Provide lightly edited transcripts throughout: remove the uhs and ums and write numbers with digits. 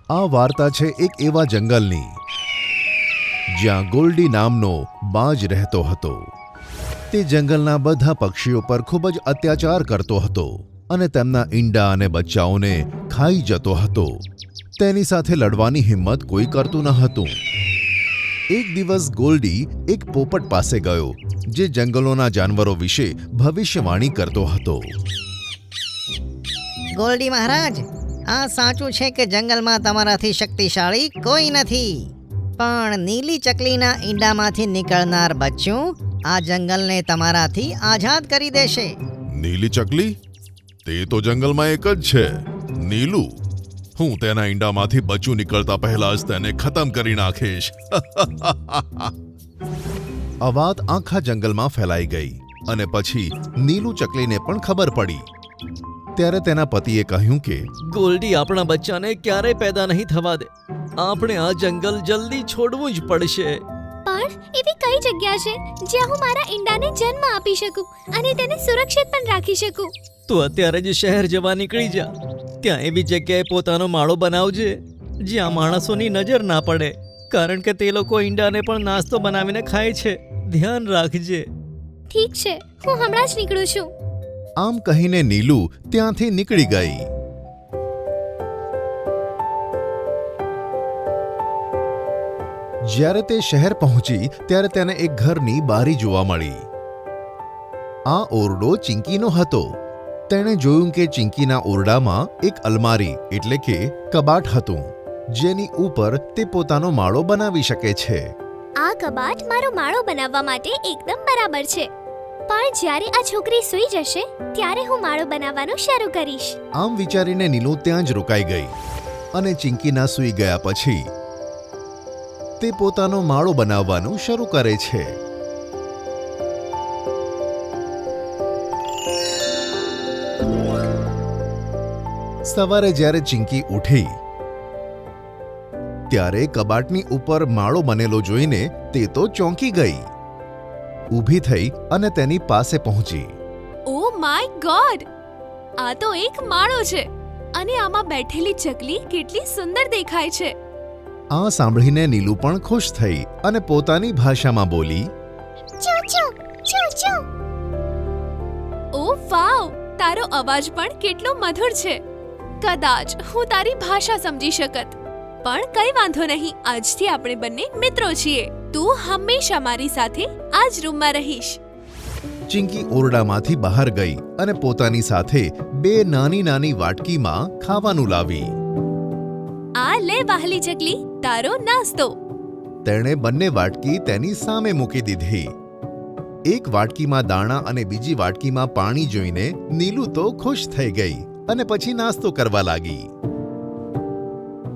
આ વાર્તા છે એક એવા જંગલની જ્યાં ગોલ્ડી નામનો બાજ રહેતો હતો। તે જંગલના બધા પક્ષીઓ પર ખૂબ જ અત્યાચાર કરતો હતો અને તેમના ઈંડા અને બચ્ચાઓને ખાઈ જતો હતો। તેની સાથે લડવાની હિંમત કોઈ કરતું ન હતું। એક દિવસ ગોલ્ડી એક પોપટ પાસે ગયો જે જંગલોના જાનવરો વિશે ભવિષ્યવાણી કરતો હતો। ગોલ્ડી મહારાજ, આ સાચું છે કે જંગલમાં તમારાથી શક્તિશાળી કોઈ નથી, પણ નીલી ચકલીના ઈંડામાંથી નીકળનાર બચ્ચું આ જંગલને તમારાથી આઝાદ કરી દેશે। નીલી ચકલી? તે તો જંગલમાં એક જ છે, નીલું। હું તેના ઈંડામાંથી બચ્ચું નીકળતા પહેલા જ તેને ખતમ કરી નાખીશ। આ વાત આખા જંગલમાં ફેલાઈ ગઈ અને પછી નીલુ ચકલીને પણ ખબર પડી। ત્યારે તેના પતિએ કહ્યું કે ગોલ્ડી આપણા બચ્ચાને ક્યારેય પેદા નહીં થવા દે। આપણે આ જંગલ જલ્દી છોડવું જ પડશે। પણ એવી કઈ જગ્યા છે જ્યાં હું મારા ઈંડાને જન્મ આપી શકું અને તેને સુરક્ષિત પણ રાખી શકું? તું અત્યારે જ શહેર જવા નીકળી જા। ત્યાં એવી જગ્યાએ પોતાનો માળો બનાવજે જ્યાં માણસોની નજર ના પડે, કારણ કે તે લોકો ઈંડાને પણ નાસ્તો બનાવીને ખાય છે। ધ્યાન રાખજે। ઠીક છે, હું હમણાં જ નીકળું છું। આમ કહીને નીલુ ત્યાંથી નીકળી ગઈ। જ્યારે તે શહેર પહોંચી ત્યારે તેને એક ઘરની બારી જોવા મળી। આ ઓરડો ચિંકીનો હતો। તેણે જોયું કે ચિંકીના ઓરડામાં એક અલમારી એટલે કે કબાટ હતું, જેની ઉપર તે પોતાનો માળો બનાવી શકે છે। આ કબાટ મારો માળો બનાવવા માટે એકદમ બરાબર છે, પણ જ્યારે આ છોકરી સૂઈ જશે ત્યારે હું માળો બનાવવાનું શરૂ કરીશ। આમ વિચારીને નીલુ ત્યાં જ રોકાઈ ગઈ અને ચિંકીના સૂઈ ગયા પછી તે પોતાનો માળો બનાવવાનું શરૂ કરે છે। સવારે જ્યારે ચિંકી ઉઠી ત્યારે કબાટની ઉપર માળો બનેલો જોઈને તે તો ચોંકી ગઈ। ઊભી થઈ અને તેની પાસે પહોંચી। Oh my God! આ તો એક માળો છે અને આમાં બેઠેલી ચકલી કેટલી સુંદર દેખાય છે। આ સાંભળીને નીલુ પણ ખુશ થઈ અને પોતાની ભાષામાં બોલી, ચૂ ચૂ ચૂ ચૂ। ઓ વાવ! તારો અવાજ પણ કેટલો મધુર છે। કદાચ હું તારી ભાષા સમજી શકત, પણ કઈ વાંધો નહીં, આજથી આપણે બંને મિત્રો છીએ। તું હંમેશા મારી સાથે આ જ રૂમમાં રહીશ। ચિંકી ઓરડામાંથી બહાર ગઈ અને પોતાની સાથે બે નાની નાની વાટકીમાં ખાવાનું લાવી। આ લે વહાલી ચકલી, તારો નાસ્તો। તેણે બંને વાટકી તેની સામે મૂકી દીધી। એક વાટકીમાં દાણા અને બીજી વાટકીમાં પાણી જોઈને નીલુ તો ખુશ થઈ ગઈ અને પછી નાસ્તો કરવા લાગી।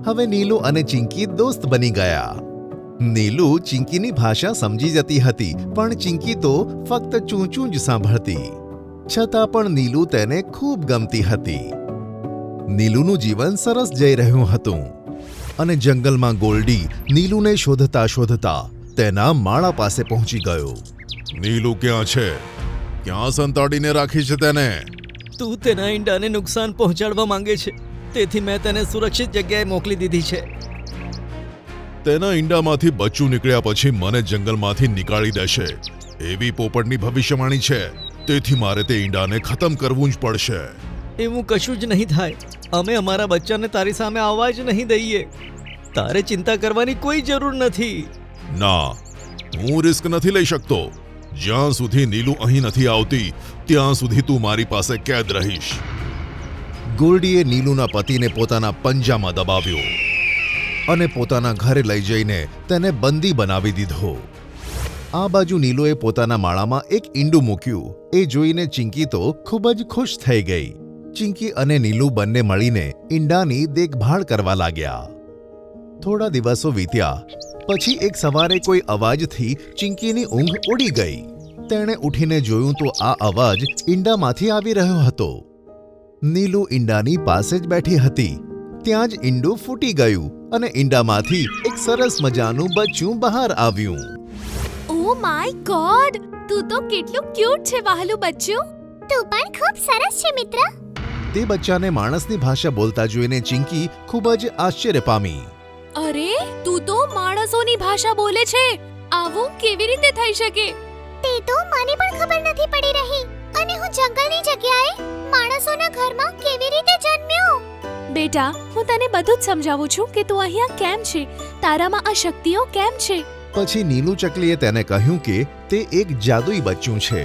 હવે નીલુ અને ચિંકી દોસ્ત બની ગયા। નીલુ ચિંકીની ભાષા સમજી જતી હતી, પણ ચિંકી તો ફક્ત ચૂંચું જ સાંભળતી। છતાં પણ નીલુ તેને ખૂબ ગમતી હતી। નીલુનું જીવન સરસ જઈ રહ્યું હતું અને જંગલમાં ગોલ્ડી નીલુને શોધતા શોધતા તેના માળા પાસે પહોંચી ગયો। નીલુ ક્યાં છે? ક્યાં સંતાડીને રાખી છે તેને? તું તેના ઈંડાને નુકસાન પહોંચાડવા માંગે છે, તેથી મેં તેને સુરક્ષિત જગ્યાએ મોકલી દીધી છે। તેના ઈંડામાંથી બચ્ચું નીકળ્યા પછી મને જંગલમાંથી નીકાળી દેશે એવી પોપટની ભવિષ્યવાણી છે, તેથી મારે તે ઈંડાને ખતમ કરવું જ પડશે। એવું કશું જ નહીં થાય। અમે અમારા બચ્ચાને તારી સામે આવવા જ નહીં દઈએ। તારે ચિંતા કરવાની કોઈ જરૂર નથી। ના, હું રિસ્ક નથી લઈ શકતો। જ્યાં સુધી નીલુ અહીં નથી આવતી ત્યાં સુધી તું મારી પાસે કેદ રહીશ। ગોલ્ડીએ નીલુના પતિને પોતાના પંજામાં દબાવ્યો અને પોતાના ઘરે લઈ જઈને તેને બંદી બનાવી દીધો। આ બાજુ નીલુએ પોતાના માળામાં એક ઈંડું મૂક્યું। એ જોઈને ચિંકી તો ખૂબ જ ખુશ થઈ ગઈ। ચિંકી અને નીલુ બંને મળીને ઈંડાની દેખભાળ કરવા લાગ્યા। થોડા દિવસો વીત્યા પછી એક સવારે કોઈ અવાજથી ચિંકીની ઊંઘ ઉડી ગઈ। તેણે ઉઠીને જોયું તો આ અવાજ ઈંડામાંથી આવી રહ્યો હતો। નીલુ ઈંડાની પાસે જ બેઠી હતી। ત્યાં જ ઈંડું ફૂટી ગયું અને ઈંડામાંથી એક સરસ મજાનું બચ્ચું બહાર આવ્યું। Oh my God! તું તો કેટલું ક્યુટ છે વહાલું બચ્ચું। તું પણ ખૂબ સરસ છે મિત્ર। તે બચ્ચાને માણસની ભાષા બોલતા જોઈને ચિંકી ખૂબ જ આશ્ચર્ય પામી. અરે તું તો માણસોની ભાષા બોલે છે. આવું કેવી રીતે થઈ શકે? તે તો મને પણ ખબર નથી પડી રહી. અને હું જંગલની જગ્યાએ માણસોના ઘરમાં કેવી રીતે જન્મ્યો? બેટા, હું તને બધું જ સમજાવું છું કે તું અહીંયા કેમ છે, તારામાં આ શક્તિઓ કેમ છે. પછી નીલુ ચકલીએ તેને કહ્યું કે તે એક જાદુઈ બચ્ચું છે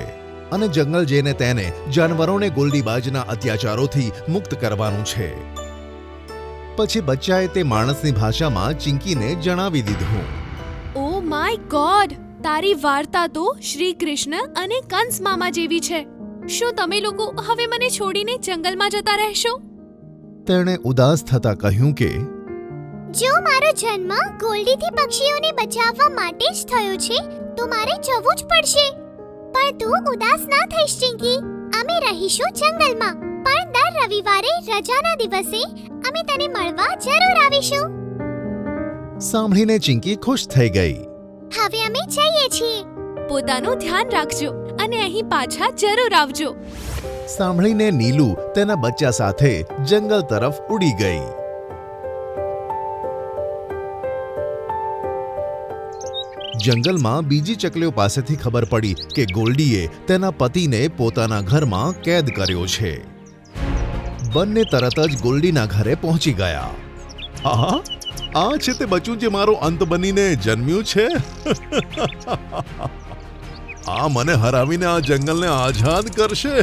અને જંગલ જઈને તેને જાનવરોને ગોલ્ડીબાજના અત્યાચારોથી મુક્ત કરવાનું છે. પછી બચ્ચાએ તે માણસની ભાષામાં ચિંકીને જણાવી દીધું. ઓ માય ગોડ, તારી વાર્તા તો શ્રી કૃષ્ણ અને કંસ મામા જેવી છે. શું તમે લોકો હવે મને છોડીને જંગલમાં જતા રહેશો? તેણે ઉદાસ થતા કહ્યું કે જો મારો જન્મ ગોલ્ડીથી પક્ષીઓને બચાવવા માટે જ થયો છે તો મારે જવું જ પડશે. પણ તું ઉદાસ ના થઈશ ચિંકી. અમે રહીશું જંગલમાં, પણ દર રવિવારે રજાના દિવસે અમે તને મળવા જરૂર આવીશું. સાંભળીને ચિંકી ખુશ થઈ ગઈ. હવે અમે જઈએ છીએ. પોતાનું ધ્યાન રાખજો અને અહીં પાછા જરૂર આવજો. સાંભળીને નીલુ તેના બચ્ચા સાથે જંગલ તરફ ઉડી ગઈ. જંગલમાં બીજી ચકલીઓ પાસેથી ખબર પડી કે ગોલ્ડીએ તેના પતિને પોતાના ઘરમાં કેદ કર્યો છે. બંને તરત જ ગોલ્ડીના ઘરે પહોંચી ગયા. આહા, આ છે તે બચ્ચું જે મારો અંત બનીને જન્મ્યું છે. આ મને હરાવીને આ જંગલને આઝાદ કરશે.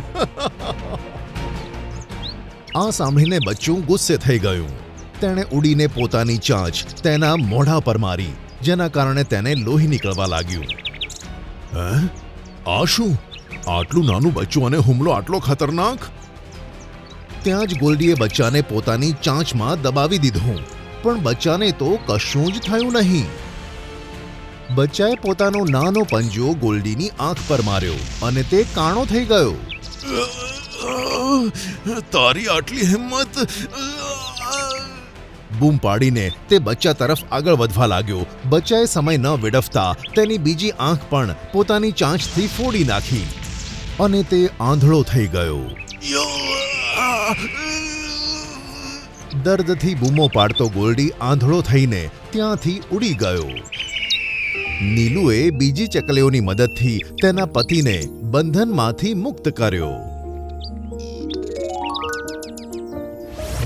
આ સાંભળીને બચ્ચું ગુસ્સે થઈ ગયું. તેણે ઉડીને પોતાની ચાંચ તેના મોઢા પર મારી, જેના કારણે તેને લોહી નીકળવા લાગ્યું. હે? આ શું? આટલું નાનું બચ્ચું અને હુમલો આટલો ખતરનાક? ત્યાં જ ગોલ્ડીએ બચ્ચાને પોતાની ચાંચમાં દબાવી દીધું, પણ બચ્ચાને તો કશું જ થયું નહીં. બચ્ચાએ પોતાનો નાનો પંજો ગોલ્ડીની આંખ પર માર્યો અને તે કાણો થઈ ગયો. તારી આટલી હિંમત! બૂમ પાડીને તે બચ્ચા તરફ આગળ વધવા લાગ્યો. બચ્ચાએ સમય ન વેડફતા તેની બીજી આંખ પણ પોતાની ચાંચથી ફોડી નાખી અને તે આંધળો થઈ ગયો. દર્દથી બૂમો પાડતો ગોલ્ડી આંધળો થઈને ત્યાંથી ઉડી ગયો. નીલુએ બીજી ચકલીઓની મદદથી તેના પતિને બંધનમાંથી મુક્ત કર્યો.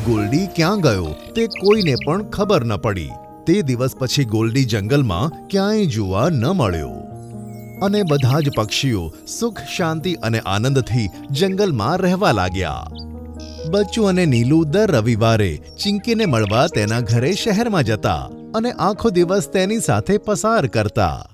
ગોલ્ડી ક્યાં ગયો તે કોઈને પણ ખબર ન પડી. તે દિવસ પછી ગોલ્ડી જંગલમાં ક્યાંય જોવા ન મળ્યો અને બધા જ પક્ષીઓ સુખ, શાંતિ અને આનંદથી જંગલમાં રહેવા લાગ્યા. બચ્ચું અને નીલુ દર રવિવારે ચિંકીને મળવા તેના ઘરે શહેરમાં જતા અને આખો દિવસ તેની સાથે પસાર કરતા.